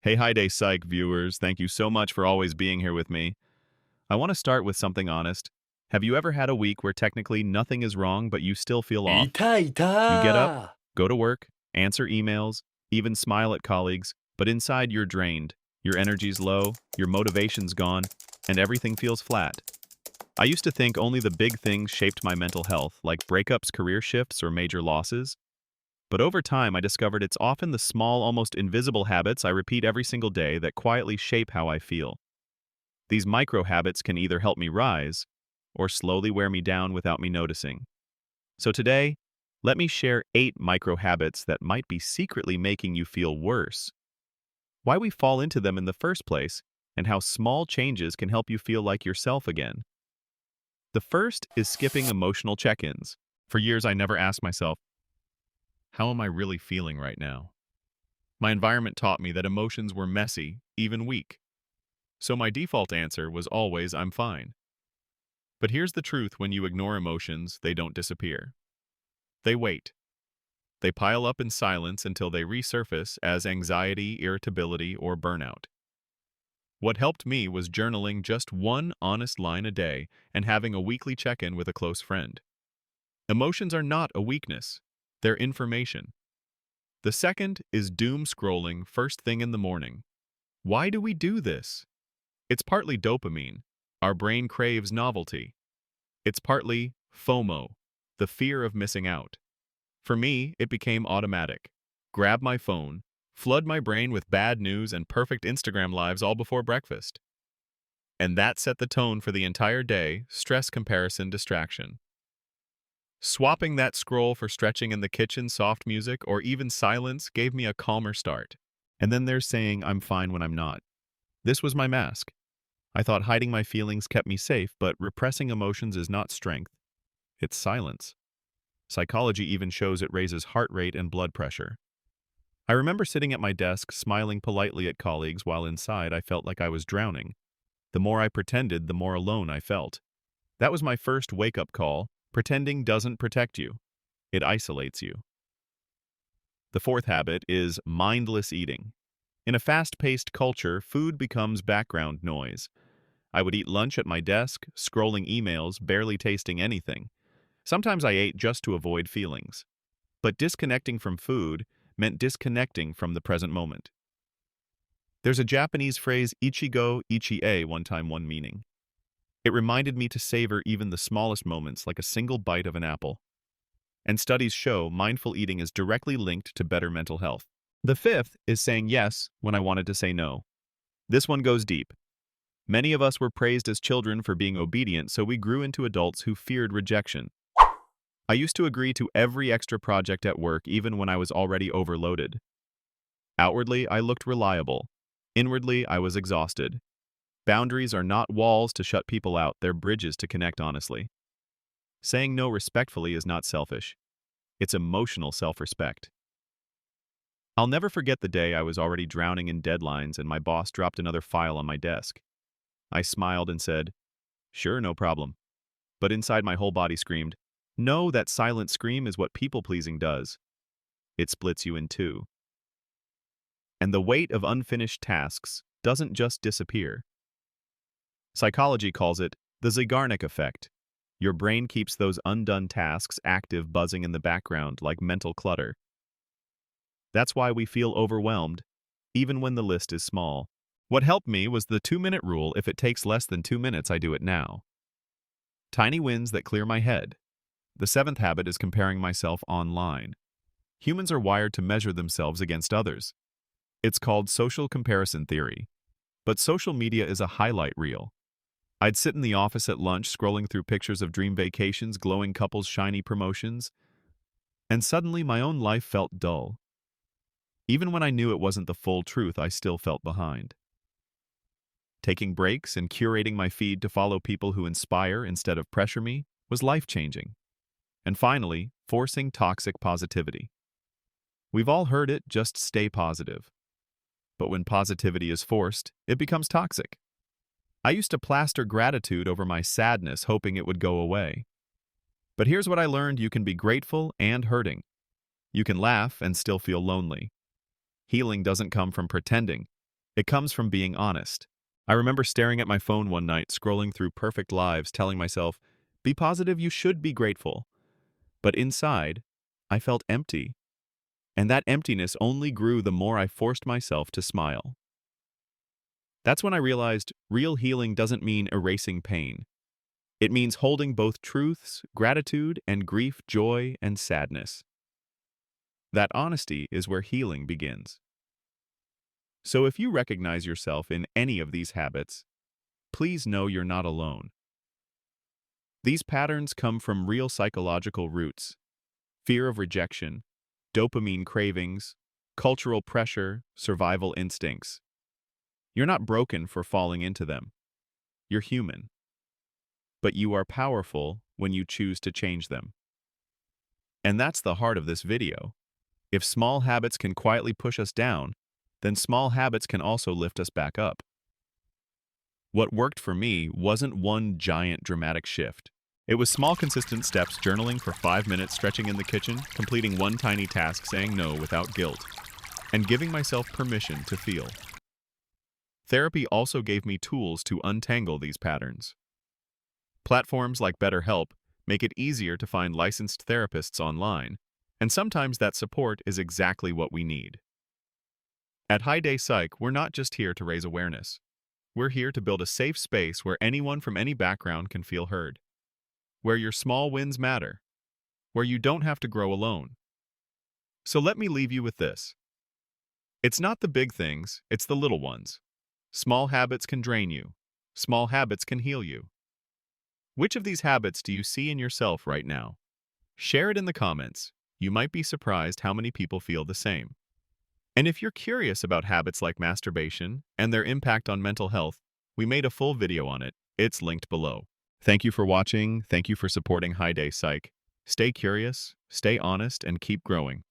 Hey, Hi Day Psych viewers, thank you so much for always being here with me. I want to start with something honest. Have you ever had a week where technically nothing is wrong, but you still feel off? 痛いYou get up, た go to work, answer emails, even smile at colleagues, but inside you're drained, your energy's low, your motivation's gone, and everything feels flat. I used to think only the big things shaped my mental health, like breakups, career shifts, or major losses. But over time, I discovered it's often the small, almost invisible habits I repeat every single day that quietly shape how I feel. These micro habits can either help me rise or slowly wear me down without me noticing. So today, let me share 8 micro habits that might be secretly making you feel worse, why we fall into them in the first place, and how small changes can help you feel like yourself again. The first is skipping emotional check-ins. For years, I never asked myself, how am I really feeling right now? My environment taught me that emotions were messy, even weak. So my default answer was always, I'm fine. But here's the truth: when you ignore emotions, they don't disappear. They wait. They pile up in silence until they resurface as anxiety, irritability, or burnout. What helped me was journaling just one honest line a day and having a weekly check-in with a close friend. Emotions are not a weakness. They're information. The second is doom scrolling first thing in the morning. Why do we do this? It's partly dopamine. Our brain craves novelty. It's partly FOMO, the fear of missing out. For me, it became automatic. Grab my phone, flood my brain with bad news and perfect Instagram lives all before breakfast. And that set the tone for the entire day: stress, comparison, distraction. Swapping that scroll for stretching in the kitchen, soft music, or even silence gave me a calmer start. And then there's saying I'm fine when I'm not. This was my mask. I thought hiding my feelings kept me safe, but repressing emotions is not strength. It's silence. Psychology even shows it raises heart rate and blood pressure. I remember sitting at my desk, smiling politely at colleagues while inside I felt like I was drowning. The more I pretended, the more alone I felt. That was my first wake-up call. Pretending doesn't protect you. It isolates you. The fourth habit is mindless eating. In a fast-paced culture, food becomes background noise. I would eat lunch at my desk, scrolling emails, barely tasting anything. Sometimes I ate just to avoid feelings. But disconnecting from food meant disconnecting from the present moment. There's a Japanese phrase, ichigo ichi-e, one meaning. It reminded me to savor even the smallest moments, like a single bite of an apple. And studies show mindful eating is directly linked to better mental health. The fifth is saying yes when I wanted to say no. This one goes deep. Many of us were praised as children for being obedient, so we grew into adults who feared rejection. I used to agree to every extra project at work even when I was already overloaded. Outwardly, I looked reliable. Inwardly, I was exhausted. Boundaries are not walls to shut people out, they're bridges to connect honestly. Saying no respectfully is not selfish. It's emotional self-respect. I'll never forget the day I was already drowning in deadlines and my boss dropped another file on my desk. I smiled and said, "Sure, no problem." But inside my whole body screamed, "No, that silent scream is what people-pleasing does. It splits you in two." And the weight of unfinished tasks doesn't just disappear. Psychology calls it the Zeigarnik effect. Your brain keeps those undone tasks active, buzzing in the background like mental clutter. That's why we feel overwhelmed, even when the list is small. What helped me was the 2-minute rule: if it takes less than 2 minutes, I do it now. Tiny wins that clear my head. The seventh habit is comparing myself online. Humans are wired to measure themselves against others. It's called social comparison theory. But social media is a highlight reel. I'd sit in the office at lunch scrolling through pictures of dream vacations, glowing couples, shiny promotions, and suddenly my own life felt dull. Even when I knew it wasn't the full truth, I still felt behind. Taking breaks and curating my feed to follow people who inspire instead of pressure me was life-changing. And finally, forcing toxic positivity. We've all heard it: just stay positive. But when positivity is forced, it becomes toxic. I used to plaster gratitude over my sadness, hoping it would go away. But here's what I learned: you can be grateful and hurting. You can laugh and still feel lonely. Healing doesn't come from pretending. It comes from being honest. I remember staring at my phone one night, scrolling through perfect lives, telling myself, be positive, you should be grateful. But inside, I felt empty. And that emptiness only grew the more I forced myself to smile. That's when I realized real healing doesn't mean erasing pain. It means holding both truths, gratitude, and grief, joy, and sadness. That honesty is where healing begins. So if you recognize yourself in any of these habits, please know you're not alone. These patterns come from real psychological roots: fear of rejection, dopamine cravings, cultural pressure, survival instincts. You're not broken for falling into them. You're human. But you are powerful when you choose to change them. And that's the heart of this video. If small habits can quietly push us down, then small habits can also lift us back up. What worked for me wasn't one giant dramatic shift. It was small consistent steps: journaling for 5 minutes, stretching in the kitchen, completing one tiny task, saying no without guilt, and giving myself permission to feel. Therapy also gave me tools to untangle these patterns. Platforms like BetterHelp make it easier to find licensed therapists online, and sometimes that support is exactly what we need. At Hi Day Psych, we're not just here to raise awareness. We're here to build a safe space where anyone from any background can feel heard, where your small wins matter, where you don't have to grow alone. So let me leave you with this. It's not the big things, it's the little ones. Small habits can drain you. Small habits can heal you. Which of these habits do you see in yourself right now? Share it in the comments. You might be surprised how many people feel the same. And if you're curious about habits like masturbation and their impact on mental health, we made a full video on it. It's linked below. Thank you for watching. Thank you for supporting Hi Day Psych. Stay curious, stay honest, and keep growing.